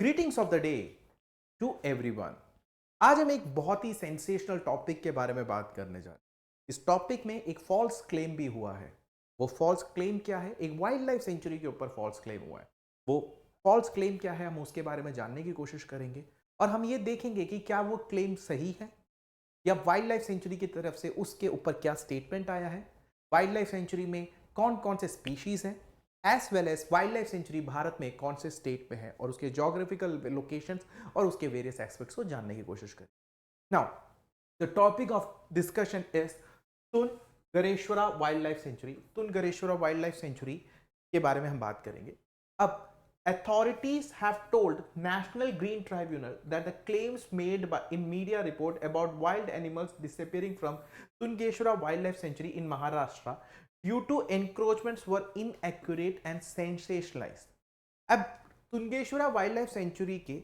Greetings of the day to everyone. आज हम एक बहुत ही सेंसेशनल टॉपिक के बारे में बात करने जा रहे हैं। इस टॉपिक में एक फॉल्स क्लेम भी हुआ है। वो फॉल्स क्लेम क्या है? एक वाइल्ड लाइफ सेंचुरी के ऊपर फॉल्स क्लेम हुआ है। वो फॉल्स क्लेम क्या है, हम उसके बारे में जानने की कोशिश करेंगे और हम ये देखेंगे कि क्या वो क्लेम सही है या वाइल्ड लाइफ सेंचुरी की तरफ से उसके ऊपर क्या स्टेटमेंट आया है। वाइल्ड लाइफ सेंचुरी में कौन कौन से स्पीशीज हैं, as well as wildlife sanctuary Bharat में कौन से स्टेट में है और उसके जोग्राफिकल लोकेशंस और उसके वेरियस एस्पेक्ट्स को जानने की कोशिश करें। Now the topic of discussion is Tungareshwar wildlife sanctuary. Tungareshwar wildlife sanctuary के बारे में हम बात करेंगे। अब authorities have told National Green Tribunal that the claims made in media report about wild animals disappearing from Tungeshwara Wildlife Sanctuary in Maharashtra due to encroachments were inaccurate and sensationalized. अब तुंगेश्वरा wildlife sanctuary के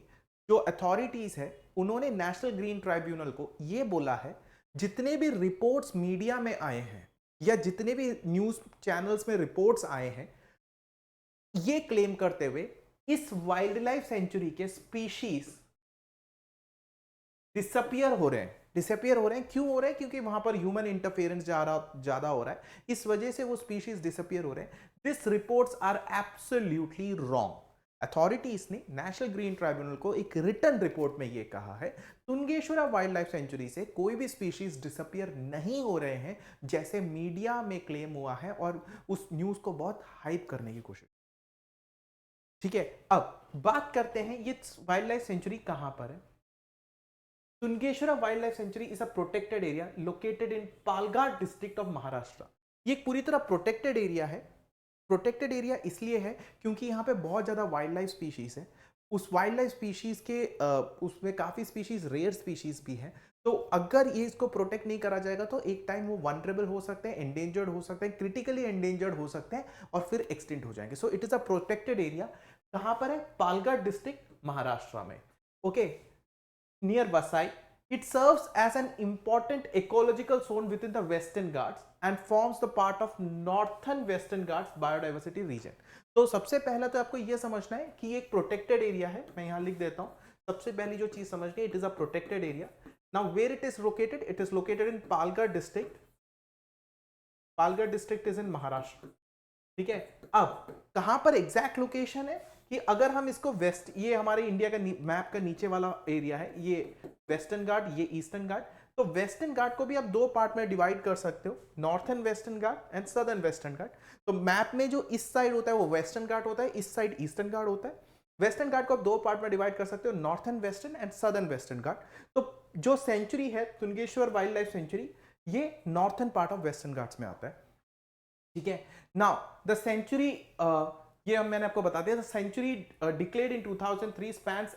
जो authorities है उन्होंने national green tribunal को ये बोला है, जितने भी रिपोर्ट्स मीडिया में आए हैं या जितने भी न्यूज चैनल्स में रिपोर्ट्स आए हैं, ये क्लेम करते हुए इस वाइल्ड लाइफ सेंचुरी के स्पीशीज डिसअपियर हो रहे हैं। डिसअपियर हो रहे हैं, क्यों हो रहे हैं? क्योंकि वहां पर ह्यूमन इंटरफेरेंस ज्यादा हो रहा है, इस वजह से वो स्पीशीज डिसअपियर हो रहे हैं। This reports are absolutely wrong. Authorities ने नेशनल ग्रीन ट्राइब्यूनल को एक रिटर्न रिपोर्ट में ये कहा है, तुंगेश्वरा वाइल्ड लाइफ सेंचुरी से कोई भी स्पीशीज डिसअपियर नहीं हो रहे हैं जैसे मीडिया में क्लेम हुआ है और उस न्यूज को बहुत हाइप करने की कोशिश। ठीक है, अब बात करते हैं ये वाइल्ड लाइफ सेंचुरी कहां पर है। Tungareshwar wildlife sanctuary is a protected area located in Palghat district of Maharashtra. ये एक पूरी तरह प्रोटेक्टेड एरिया है। प्रोटेक्टेड एरिया इसलिए है क्योंकि यहाँ पे बहुत ज्यादा वाइल्ड लाइफ स्पीशीज है। उस वाइल्ड लाइफ स्पीशीज के उसमें काफी स्पीशीज रेयर स्पीशीज भी है। तो अगर ये इसको प्रोटेक्ट नहीं करा जाएगा तो एक टाइम वो वनरेबल हो सकते हैं, एंडेंजर्ड हो सकते हैं, क्रिटिकली एंडेंजर्ड हो सकते हैं और फिर एक्सटिंक्ट हो जाएंगे। So it is a protected area. कहां पर है? पालघाट डिस्ट्रिक्ट महाराष्ट्र में। Okay, near Vasai. It serves as an important ecological zone within the Western Ghats and forms the part of Northern Western Ghats biodiversity region. तो सबसे पहला तो आपको यह समझना है कि ये एक प्रोटेक्टेड एरिया है। मैं यहां लिख देता हूं, सबसे पहली जो चीज समझनी है, it is a protected area. Now where it is located? It is located in Palghar district. Palghar district is in Maharashtra. ठीक है, अब कहां पर एग्जैक्ट लोकेशन है कि अगर हम इसको वेस्ट, ये हमारे इंडिया का मैप का नीचे वाला एरिया है, ये वेस्टर्न घाट, ये ईस्टर्न घाट। तो वेस्टर्न घाट को भी आप दो पार्ट में डिवाइड कर सकते हो, northern western Ghat and southern western Ghat. तो मैप में जो इस साइड होता है वो वेस्टर्न घाट होता है, इस साइड ईस्टर्न घाट होता है। वेस्टर्न घाट को आप दो पार्ट में डिवाइड कर सकते हो, northern western and southern western Ghat. तो जो सेंचुरी है तुंगेश्वर वाइल्ड लाइफ सेंचुरी, ये northern part of western Ghats में आता है। ठीक है, नाउ द सेंचुरी, ये मैंने आपको बता दिया, sanctuary declared in 2003 spans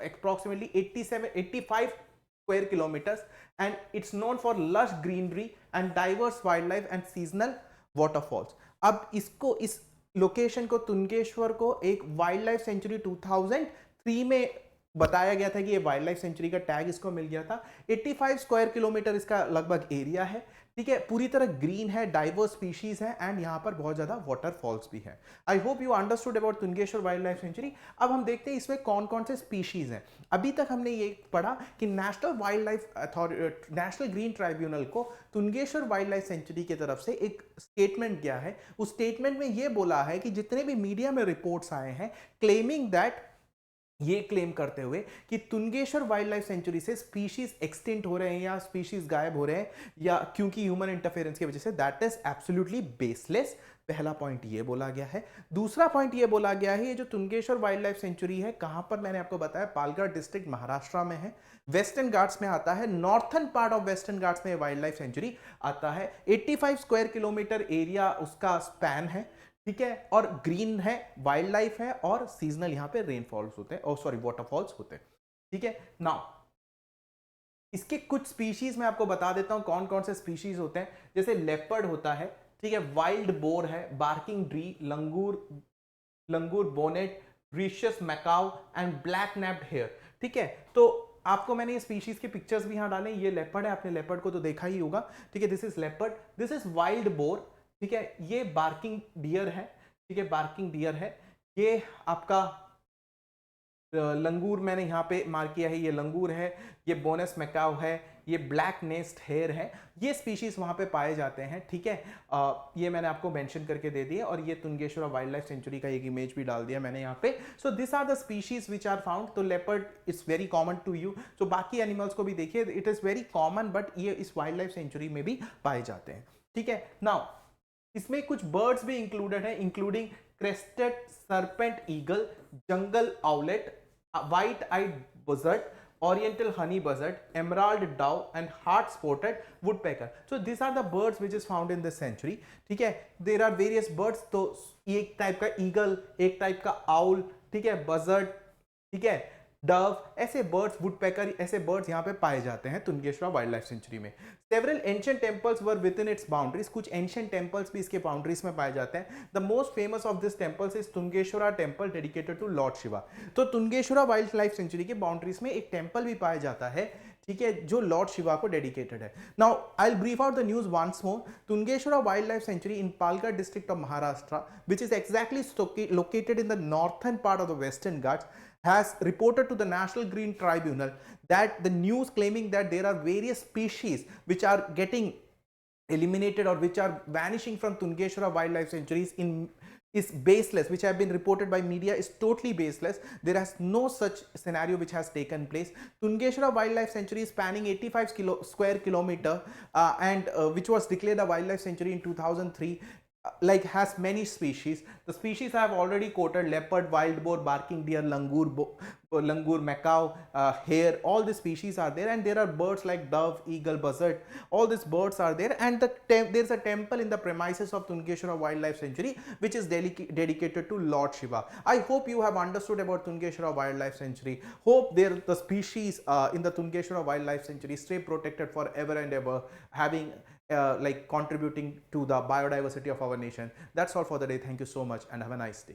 approximately 85 square kilometres and it's known for lush greenery and diverse wildlife and seasonal waterfalls. अब इसको, इस लोकेशन को, तुंगेश्वर को एक वाइल्ड लाइफ सेंचुरी 2003 में बताया गया था कि ये वाइल्ड लाइफ सेंचुरी का टैग इसको मिल गया था। 85 स्क्वायर किलोमीटर इसका लगभग एरिया है। ठीक है, पूरी तरह ग्रीन है, डाइवर्स स्पीशीज है एंड यहां पर बहुत ज्यादा वाटरफॉल्स भी है। I hope you understood about Tungeshwar wildlife century. अब हम देखते हैं इसमें कौन कौन से स्पीशीज हैं। अभी तक हमने ये पढ़ा कि national wild life authority, national green tribunal को तुंगेश्वर वाइल्ड लाइफ सेंचुरी की तरफ से एक स्टेटमेंट गया है। उस स्टेटमेंट में यह बोला है कि जितने भी मीडिया में रिपोर्ट्स आए हैं क्लेमिंग दैट, ये क्लेम करते हुए कि तुंगेश्वर वाइल्ड लाइफ सेंचुरी से स्पीशीज एक्सटिंक्ट हो रहे हैं या स्पीशीज गायब हो रहे हैं या क्योंकि ह्यूमन इंटरफेरेंस की वजह से, दैट इज एब्सोल्युटली बेसलेस। पहला पॉइंट ये बोला गया है। दूसरा पॉइंट ये बोला गया है, ये जो तुंगेश्वर वाइल्ड लाइफ सेंचुरी है कहां पर, मैंने आपको बताया पालघर डिस्ट्रिक्ट महाराष्ट्र में है, वेस्टर्न घाट्स में आता है, northern part of western Ghats में वाइल्ड लाइफ सेंचुरी आता है। 85 स्क्वायर किलोमीटर एरिया उसका स्पैन है। ठीक है, और ग्रीन है, वाइल्ड लाइफ है और सीजनल यहां पे रेनफॉल्स होते हैं, और सॉरी वाटरफॉल्स होते हैं। ठीक है, नाउ इसके कुछ स्पीशीज मैं आपको बता देता हूं कौन कौन से स्पीशीज होते हैं। जैसे लेपर्ड होता है, ठीक है, वाइल्ड बोर है, barking deer, langur, langur bonnet, rhesus macaque and black naped hare. ठीक है, तो आपको मैंने ये स्पीशीज के पिक्चर्स भी यहां डाले। ये लेपर्ड है, आपने लेपर्ड को तो देखा ही होगा। ठीक है, this is leopard, this is wild boar. ठीक है, ये बार्किंग डियर है। ठीक है, बार्किंग डियर है। ये आपका लंगूर मैंने यहाँ पे मार्क किया है, ये लंगूर है, ये बोनस मैकाउ है, ये ब्लैक नेस्ट हेयर है, ये स्पीशीज वहाँ पे पाए जाते हैं, ठीक है। ये मैंने आपको मेंशन करके दे दिया, और ये तुंगेश्वरा वाइल्ड लाइफ सेंचुरी का एक इमेज भी डाल दिया मैंने यहाँ पे। So this are the species which are found. तो leopard is very common to you, तो बाकी एनिमल्स को भी देखिए, it is very common, but ये इस वाइल्ड लाइफ सेंचुरी में भी पाए जाते हैं, ठीक है। नाउ इसमें कुछ बर्ड्स भी इंक्लूडेड है, including crested serpent eagle, jungle owlet, white eyed buzzard, oriental honey buzzard, emerald dove and heart spotted woodpecker. So these are the birds which is found in this century, ठीक है। there are various birds, तो एक type का eagle, एक type का owl, ठीक है, buzzard, ठीक है, डव, ऐसे बर्ड्स, वुडपेकर, ऐसे बर्ड्स यहाँ पे पाए जाते हैं तुंगेश्वरा वाइल्ड लाइफ सेंचुरी में। Several ancient temples were within its boundaries, कुछ एंशिएंट टेम्पल्स भी इसके बाउंड्रीज में पाए जाते हैं। The most famous of this temples is Tungareshwar temple dedicated to lord Shiva. तो तुंगेश्वरा वाइल्ड लाइफ सेंचुरी के बाउंड्रीज में एक टेम्पल भी पाया जाता है, ठीक है, जो लॉर्ड शिवा को डेडिकेटेड है। Now I will brief out the news once more. Tungareshwar wildlife sanctuary in Palghar district of Maharashtra, which is exactly located in the northern part of the Western Ghats, has reported to the National Green Tribunal that the news claiming that there are various species which are getting eliminated or which are vanishing from Tungeshwara wildlife sanctuaries is baseless, which have been reported by media, is totally baseless. There has no such scenario which has taken place. Tungeshwara wildlife sanctuary is spanning 85 square kilometer, and which was declared a wildlife sanctuary in 2003. Like has many species. The species I have already quoted: leopard, wild boar, barking deer, langur, macaw, hare. All the species are there, and there are birds like dove, eagle, buzzard. All these birds are there, and there is a temple in the premises of Tungeshwara Wildlife Sanctuary, which is dedicated to Lord Shiva. I hope you have understood about Tungeshwara Wildlife Sanctuary. Hope the species in the Tungeshwara Wildlife Sanctuary stay protected forever and ever, having like contributing to the biodiversity of our nation. That's all for the day. Thank you so much and have a nice day.